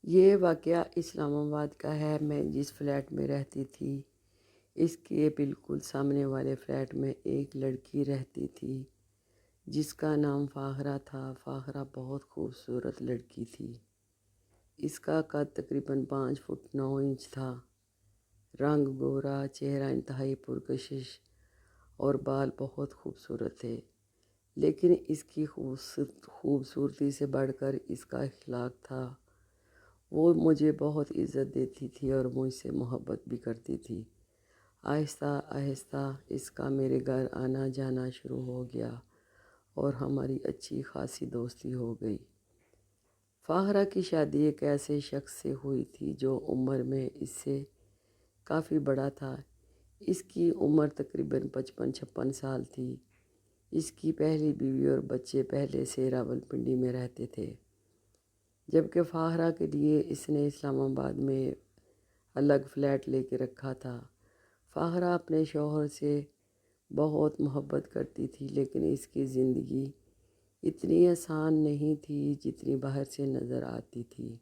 یہ واقعہ اسلام آباد کا ہے۔ میں جس فلیٹ میں رہتی تھی اس کے بالکل سامنے والے فلیٹ میں ایک لڑکی رہتی تھی جس کا نام فاخرہ تھا۔ فاخرہ بہت خوبصورت لڑکی تھی۔ اس کا قد تقریباً 5 فٹ 9 انچ تھا۔ رنگ گورا، چہرہ انتہائی پرکشش اور بال بہت خوبصورت تھے، لیکن اس کی خوبصورتی سے بڑھ کر اس کا اخلاق تھا۔ وہ مجھے بہت عزت دیتی تھی اور مجھ سے محبت بھی کرتی تھی۔ آہستہ آہستہ اس کا میرے گھر آنا جانا شروع ہو گیا اور ہماری اچھی خاصی دوستی ہو گئی۔ فاخرہ کی شادی ایک ایسے شخص سے ہوئی تھی جو عمر میں اس سے کافی بڑا تھا۔ اس کی عمر تقریباً 55-56 سال تھی۔ اس کی پہلی بیوی اور بچے پہلے سے راولپنڈی میں رہتے تھے، جبکہ فاخرہ کے لیے اس نے اسلام آباد میں الگ فلیٹ لے کے رکھا تھا۔ فاخرہ اپنے شوہر سے بہت محبت کرتی تھی، لیکن اس کی زندگی اتنی آسان نہیں تھی جتنی باہر سے نظر آتی تھی۔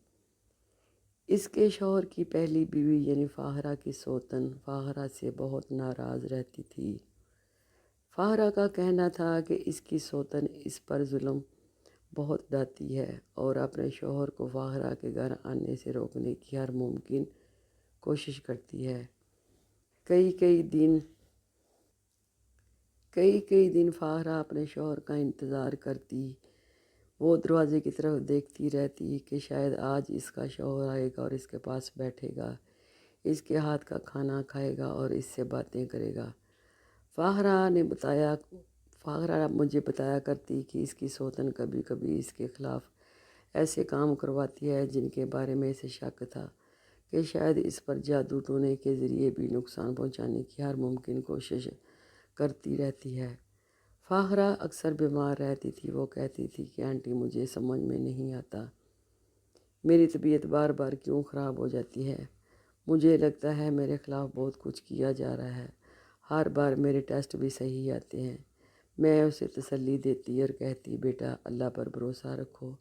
اس کے شوہر کی پہلی بیوی یعنی فاخرہ کی سوتن فاخرہ سے بہت ناراض رہتی تھی۔ فاخرہ کا کہنا تھا کہ اس کی سوتن اس پر ظلم بہت ڈھاتی ہے اور اپنے شوہر کو فاخرہ کے گھر آنے سے روکنے کی ہر ممکن کوشش کرتی ہے۔ کئی دن فاخرہ اپنے شوہر کا انتظار کرتی۔ وہ دروازے کی طرف دیکھتی رہتی کہ شاید آج اس کا شوہر آئے گا اور اس کے پاس بیٹھے گا، اس کے ہاتھ کا کھانا کھائے گا اور اس سے باتیں کرے گا۔ فاخرہ مجھے بتایا کرتی کہ اس کی سوتن کبھی کبھی اس کے خلاف ایسے کام کرواتی ہے جن کے بارے میں اسے شک تھا کہ شاید اس پر جادو ٹونے کے ذریعے بھی نقصان پہنچانے کی ہر ممکن کوشش کرتی رہتی ہے۔ فاخرہ اکثر بیمار رہتی تھی۔ وہ کہتی تھی کہ آنٹی مجھے سمجھ میں نہیں آتا میری طبیعت بار بار کیوں خراب ہو جاتی ہے۔ مجھے لگتا ہے میرے خلاف بہت کچھ کیا جا رہا ہے۔ ہر بار میرے ٹیسٹ بھی صحیح آتے ہیں۔ میں اسے تسلی دیتی اور کہتی بیٹا اللہ پر بھروسہ رکھو،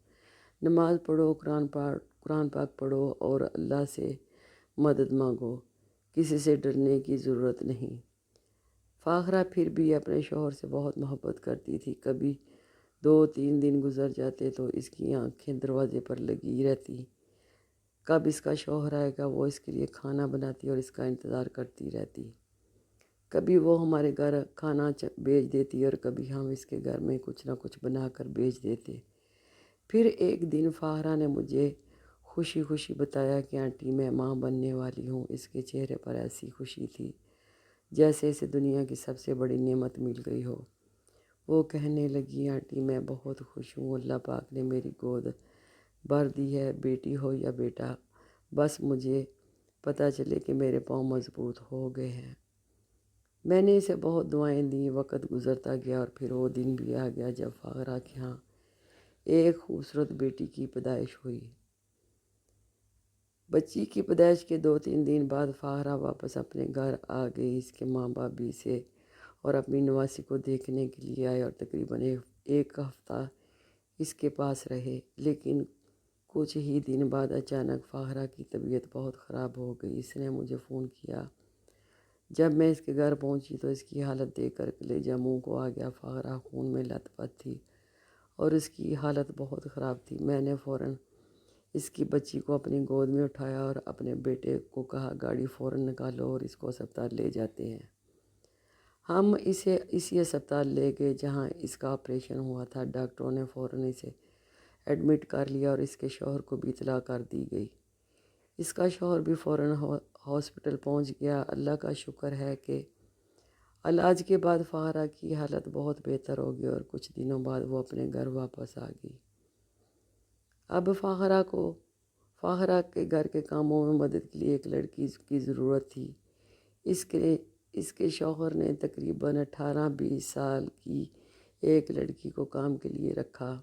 نماز پڑھو، قرآن پاک پڑھو اور اللہ سے مدد مانگو، کسی سے ڈرنے کی ضرورت نہیں۔ فاخرہ پھر بھی اپنے شوہر سے بہت محبت کرتی تھی۔ کبھی 2-3 دن گزر جاتے تو اس کی آنکھیں دروازے پر لگی رہتی، کب اس کا شوہر آئے گا۔ وہ اس کے لیے کھانا بناتی اور اس کا انتظار کرتی رہتی۔ کبھی وہ ہمارے گھر کھانا بھیج دیتی اور کبھی ہم اس کے گھر میں کچھ نہ کچھ بنا کر بھیج دیتے۔ پھر ایک دن فاخرہ نے مجھے خوشی خوشی بتایا کہ آنٹی میں ماں بننے والی ہوں۔ اس کے چہرے پر ایسی خوشی تھی جیسے اسے دنیا کی سب سے بڑی نعمت مل گئی ہو۔ وہ کہنے لگی آنٹی میں بہت خوش ہوں، اللہ پاک نے میری گود بھر دی ہے، بیٹی ہو یا بیٹا، بس مجھے پتہ چلے کہ میرے پاؤں مضبوط ہو گئے ہیں۔ میں نے اسے بہت دعائیں دیں۔ وقت گزرتا گیا اور پھر وہ دن بھی آ گیا جب فاخرہ کے ہاں ایک خوبصورت بیٹی کی پیدائش ہوئی۔ بچی کی پیدائش کے 2-3 دن بعد فاخرہ واپس اپنے گھر آ گئی۔ اس کے ماں باپ بھی اسے اور اپنی نواسی کو دیکھنے کے لیے آئے اور تقریباً ایک ہفتہ اس کے پاس رہے، لیکن کچھ ہی دن بعد اچانک فاخرہ کی طبیعت بہت خراب ہو گئی۔ اس نے مجھے فون کیا۔ جب میں اس کے گھر پہنچی تو اس کی حالت دیکھ کر کلیجہ منہ کو آ گیا۔ فاخرہ خون میں لت پت تھی اور اس کی حالت بہت خراب تھی۔ میں نے فوراً اس کی بچی کو اپنی گود میں اٹھایا اور اپنے بیٹے کو کہا گاڑی فوراً نکالو اور اس کو اسپتال لے جاتے ہیں۔ ہم اسے اسی اسپتال لے گئے جہاں اس کا آپریشن ہوا تھا۔ ڈاکٹروں نے فوراً اسے ایڈمٹ کر لیا اور اس کے شوہر کو بھی اطلاع کر دی گئی۔ اس کا شوہر بھی فوراً ہاسپٹل پہنچ گیا۔ اللہ کا شکر ہے کہ علاج کے بعد فاخرہ کی حالت بہت بہتر ہو گئی اور کچھ دنوں بعد وہ اپنے گھر واپس آ گئی۔ اب فاخرہ کے گھر کے کاموں میں مدد کے لیے ایک لڑکی کی ضرورت تھی۔ اس کے شوہر نے تقریباً 18-20 سال کی ایک لڑکی کو کام کے لیے رکھا۔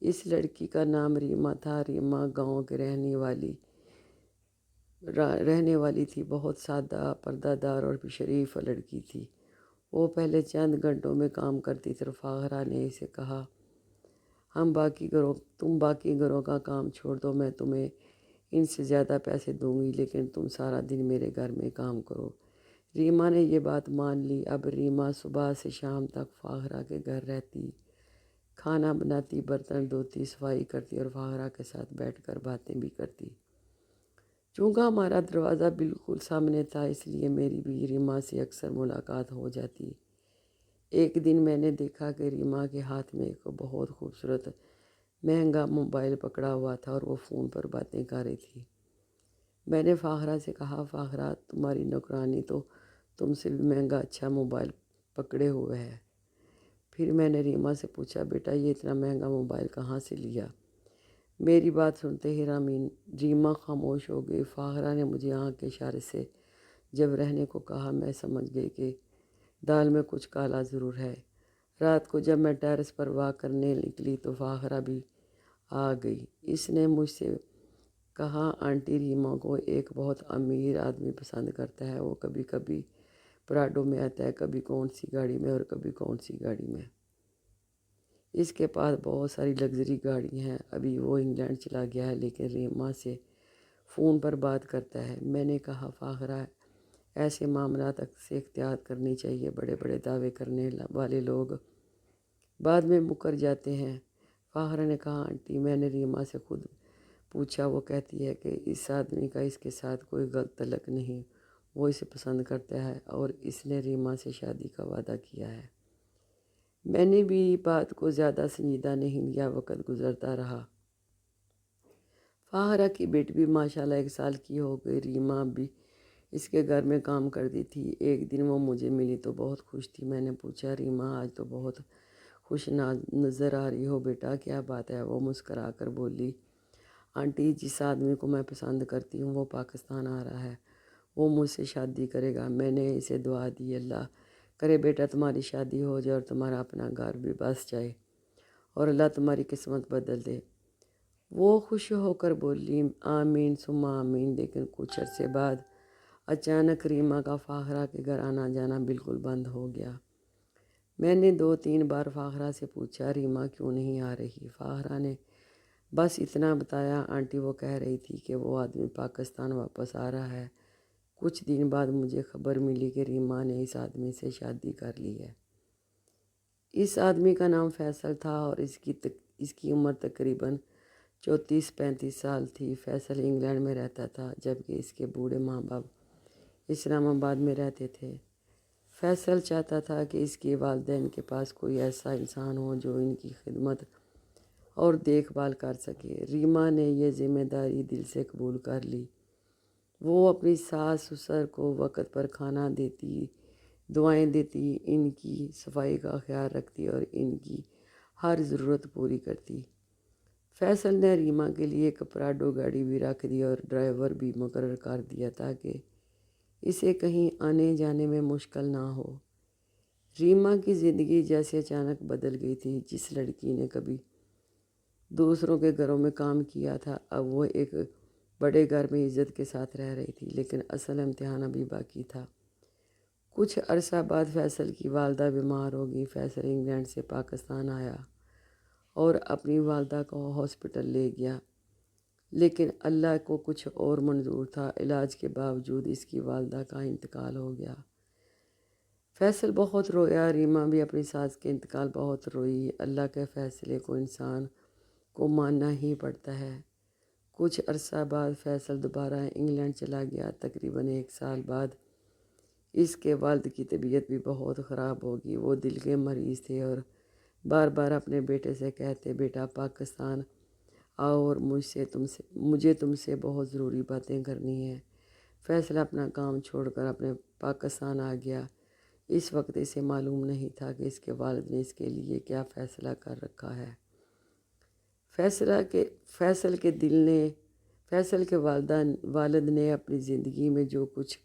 اس لڑکی کا نام ریما تھا۔ ریما گاؤں کے رہنے والی تھی، بہت سادہ، پردہ دار اور شریف لڑکی تھی۔ وہ پہلے چند گھنٹوں میں کام کرتی تھی۔ فاخرہ نے اسے کہا تم باقی گھروں کا کام چھوڑ دو، میں تمہیں ان سے زیادہ پیسے دوں گی، لیکن تم سارا دن میرے گھر میں کام کرو۔ ریما نے یہ بات مان لی۔ اب ریما صبح سے شام تک فاخرہ کے گھر رہتی، کھانا بناتی، برتن دھوتی، صفائی کرتی اور فاخرہ کے ساتھ بیٹھ کر باتیں بھی کرتی۔ چونکہ ہمارا دروازہ بالکل سامنے تھا، اس لیے میری بھی ریما سے اکثر ملاقات ہو جاتی۔ ایک دن میں نے دیکھا کہ ریما کے ہاتھ میں ایک بہت خوبصورت مہنگا موبائل پکڑا ہوا تھا اور وہ فون پر باتیں کر رہی تھی۔ میں نے فاخرہ سے کہا، فاخرہ تمہاری نوکرانی تو تم سے بھی مہنگا اچھا موبائل پکڑے ہوئے ہے۔ پھر میں نے ریما سے پوچھا، بیٹا یہ اتنا مہنگا موبائل کہاں سے لیا؟ میری بات سنتے ہی ریما خاموش ہو گئی۔ فاخرہ نے مجھے آنکھ کے اشارے سے جب رہنے کو کہا، میں سمجھ گئی کہ دال میں کچھ کالا ضرور ہے۔ رات کو جب میں ٹیرس پر واک کرنے نکلی تو فاخرہ بھی آ گئی۔ اس نے مجھ سے کہا، آنٹی ریما کو ایک بہت امیر آدمی پسند کرتا ہے، وہ کبھی کبھی پراڈو میں آتا ہے، کبھی کون سی گاڑی میں اور کبھی کون سی گاڑی میں۔ اس کے پاس بہت ساری لگژری گاڑی ہیں۔ ابھی وہ انگلینڈ چلا گیا ہے، لیکن ریما سے فون پر بات کرتا ہے۔ میں نے کہا، فاخرہ ایسے معاملات سے احتیاط کرنی چاہیے، بڑے بڑے دعوے کرنے والے لوگ بعد میں مکر جاتے ہیں۔ فاخرہ نے کہا، آنٹی میں نے ریما سے خود پوچھا، وہ کہتی ہے کہ اس آدمی کا اس کے ساتھ کوئی غلط تعلق نہیں، وہ اسے پسند کرتا ہے اور اس نے ریما سے شادی کا وعدہ کیا ہے۔ میں نے بھی بات کو زیادہ سنجیدہ نہیں لیا۔ وقت گزرتا رہا۔ فاخرہ کی بیٹی بھی ماشاءاللہ 1 سال کی ہو گئی۔ ریما بھی اس کے گھر میں کام کرتی تھی۔ ایک دن وہ مجھے ملی تو بہت خوش تھی۔ میں نے پوچھا، ریما آج تو بہت خوش نظر آ رہی ہو بیٹا، کیا بات ہے؟ وہ مسکرا کر بولی، آنٹی جس آدمی کو میں پسند کرتی ہوں وہ پاکستان آ رہا ہے، وہ مجھ سے شادی کرے گا۔ میں نے اسے دعا دی، اللہ کرے بیٹا تمہاری شادی ہو جائے اور تمہارا اپنا گھر بھی بس جائے اور اللہ تمہاری قسمت بدل دے۔ وہ خوش ہو کر بولی، آمین ثم آمین۔ لیکن کچھ عرصے بعد اچانک ریما کا فاخرہ کے گھر آنا جانا بالکل بند ہو گیا۔ میں نے 2-3 بار فاخرہ سے پوچھا، ریما کیوں نہیں آ رہی؟ فاخرہ نے بس اتنا بتایا، آنٹی وہ کہہ رہی تھی کہ وہ آدمی پاکستان واپس آ رہا ہے۔ کچھ دن بعد مجھے خبر ملی کہ ریما نے اس آدمی سے شادی کر لی ہے۔ اس آدمی کا نام فیصل تھا اور اس کی عمر تقریباً 34-35 سال تھی۔ فیصل انگلینڈ میں رہتا تھا، جبکہ اس کے بوڑھے ماں باپ اسلام آباد میں رہتے تھے۔ فیصل چاہتا تھا کہ اس کے والدین کے پاس کوئی ایسا انسان ہو جو ان کی خدمت اور دیکھ بھال کر سکے۔ ریما نے یہ ذمہ داری دل سے قبول کر لی۔ وہ اپنی ساس سسر کو وقت پر کھانا دیتی، دعائیں دیتی، ان کی صفائی کا خیال رکھتی اور ان کی ہر ضرورت پوری کرتی۔ فیصل نے ریما کے لیے ایک پراڈو گاڑی بھی رکھ دی اور ڈرائیور بھی مقرر کر دیا تاکہ اسے کہیں آنے جانے میں مشکل نہ ہو۔ ریما کی زندگی جیسے اچانک بدل گئی تھی۔ جس لڑکی نے کبھی دوسروں کے گھروں میں کام کیا تھا، اب وہ ایک بڑے گھر میں عزت کے ساتھ رہ رہی تھی، لیکن اصل امتحان ابھی باقی تھا۔ کچھ عرصہ بعد فیصل کی والدہ بیمار ہو گئی۔ فیصل انگلینڈ سے پاکستان آیا اور اپنی والدہ کو ہاسپٹل لے گیا، لیکن اللہ کو کچھ اور منظور تھا۔ علاج کے باوجود اس کی والدہ کا انتقال ہو گیا۔ فیصل بہت رویا، ریما بھی اپنی ساس کے انتقال بہت روئی۔ اللہ کے فیصلے کو انسان کو ماننا ہی پڑتا ہے۔ کچھ عرصہ بعد فیصل دوبارہ انگلینڈ چلا گیا۔ تقریباً 1 سال بعد اس کے والد کی طبیعت بھی بہت خراب ہو گئی۔ وہ دل کے مریض تھے اور بار بار اپنے بیٹے سے کہتے، بیٹا پاکستان آؤ اور مجھے تم سے بہت ضروری باتیں کرنی ہیں۔ فیصل اپنا کام چھوڑ کر اپنے پاکستان آ گیا۔ اس وقت اسے معلوم نہیں تھا کہ اس کے والد نے اس کے لیے کیا فیصلہ کر رکھا ہے۔ فیصل کے والد نے اپنی زندگی میں جو کچھ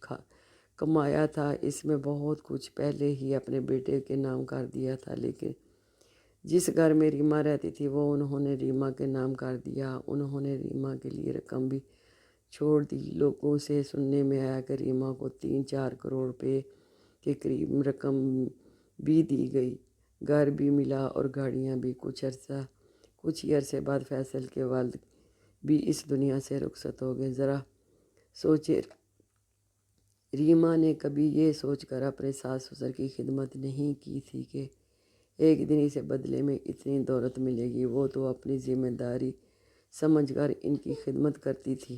کمایا تھا، اس میں بہت کچھ پہلے ہی اپنے بیٹے کے نام کر دیا تھا، لیکن جس گھر میں ریما رہتی تھی وہ انہوں نے ریما کے نام کر دیا۔ انہوں نے ریما کے لیے رقم بھی چھوڑ دی۔ لوگوں سے سننے میں آیا کہ ریما کو 3-4 کروڑ روپے کے قریب رقم بھی دی گئی، گھر بھی ملا اور گاڑیاں بھی۔ کچھ ہی عرصے بعد فیصل کے والد بھی اس دنیا سے رخصت ہو گئے۔ ذرا سوچے، ریما نے کبھی یہ سوچ کر اپنے ساس سسر کی خدمت نہیں کی تھی کہ ایک دن اسے بدلے میں اتنی دولت ملے گی۔ وہ تو اپنی ذمہ داری سمجھ کر ان کی خدمت کرتی تھی،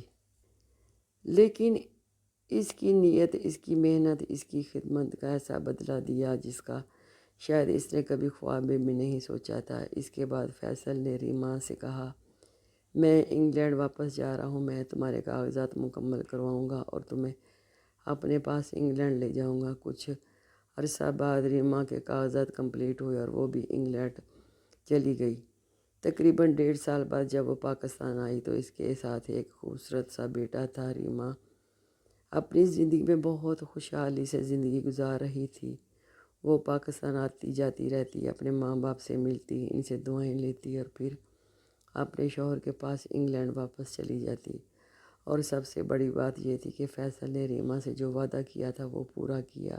لیکن اس کی نیت، اس کی محنت، اس کی خدمت کا ایسا بدلہ دیا جس کا شاید اس نے کبھی خواب میں بھی نہیں سوچا تھا۔ اس کے بعد فیصل نے ریما سے کہا، میں انگلینڈ واپس جا رہا ہوں، میں تمہارے کاغذات مکمل کرواؤں گا اور تمہیں اپنے پاس انگلینڈ لے جاؤں گا۔ کچھ عرصہ بعد ریما کے کاغذات کمپلیٹ ہوئے اور وہ بھی انگلینڈ چلی گئی۔ تقریباً 1.5 سال بعد جب وہ پاکستان آئی تو اس کے ساتھ ایک خوبصورت سا بیٹا تھا۔ ریما اپنی زندگی میں بہت خوشحالی سے زندگی گزار رہی تھی۔ وہ پاکستان آتی جاتی رہتی، اپنے ماں باپ سے ملتی، ان سے دعائیں لیتی اور پھر اپنے شوہر کے پاس انگلینڈ واپس چلی جاتی۔ اور سب سے بڑی بات یہ تھی کہ فیصل نے ریما سے جو وعدہ کیا تھا وہ پورا کیا۔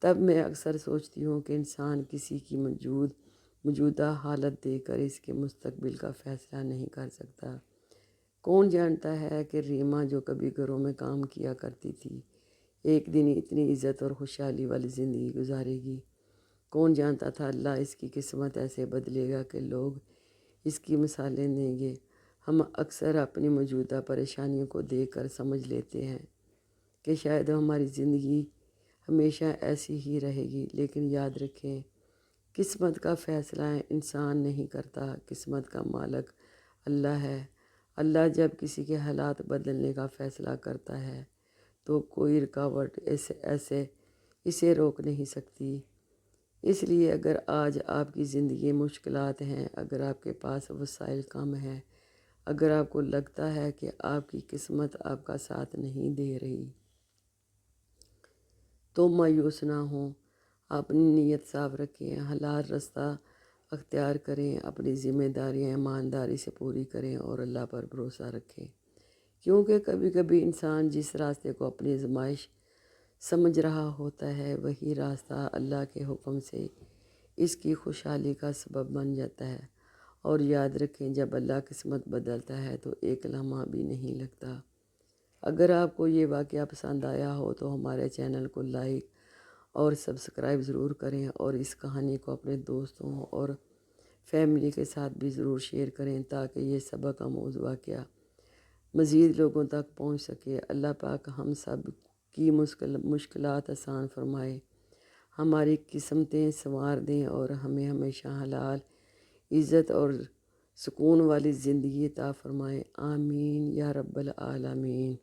تب میں اکثر سوچتی ہوں کہ انسان کسی کی موجودہ حالت دیکھ کر اس کے مستقبل کا فیصلہ نہیں کر سکتا۔ کون جانتا ہے کہ ریما جو کبھی گھروں میں کام کیا کرتی تھی ایک دن اتنی عزت اور خوشحالی والی زندگی گزارے گی۔ کون جانتا تھا اللہ اس کی قسمت ایسے بدلے گا کہ لوگ اس کی مثالیں دیں گے۔ ہم اکثر اپنی موجودہ پریشانیوں کو دیکھ کر سمجھ لیتے ہیں کہ شاید ہماری زندگی ہمیشہ ایسی ہی رہے گی، لیکن یاد رکھیں، قسمت کا فیصلہ انسان نہیں کرتا، قسمت کا مالک اللہ ہے۔ اللہ جب کسی کے حالات بدلنے کا فیصلہ کرتا ہے تو کوئی رکاوٹ اسے روک نہیں سکتی۔ اس لیے اگر آج آپ کی زندگی مشکلات ہیں، اگر آپ کے پاس وسائل کم ہیں، اگر آپ کو لگتا ہے کہ آپ کی قسمت آپ کا ساتھ نہیں دے رہی، تو مایوس نہ ہوں۔ اپنی نیت صاف رکھیں، حلال راستہ اختیار کریں، اپنی ذمہ داریاں ایمانداری سے پوری کریں اور اللہ پر بھروسہ رکھیں، کیونکہ کبھی کبھی انسان جس راستے کو اپنی آزمائش سمجھ رہا ہوتا ہے وہی راستہ اللہ کے حکم سے اس کی خوشحالی کا سبب بن جاتا ہے۔ اور یاد رکھیں، جب اللہ قسمت بدلتا ہے تو ایک لمحہ بھی نہیں لگتا۔ اگر آپ کو یہ واقعہ پسند آیا ہو تو ہمارے چینل کو لائک اور سبسکرائب ضرور کریں اور اس کہانی کو اپنے دوستوں اور فیملی کے ساتھ بھی ضرور شیئر کریں تاکہ یہ سبق آموز واقعہ مزید لوگوں تک پہنچ سکے۔ اللہ پاک ہم سب کی مشکلات آسان فرمائے، ہماری قسمتیں سنوار دیں اور ہمیں ہمیشہ حلال، عزت اور سکون والی زندگی عطا فرمائے۔ آمین یا رب العالمین۔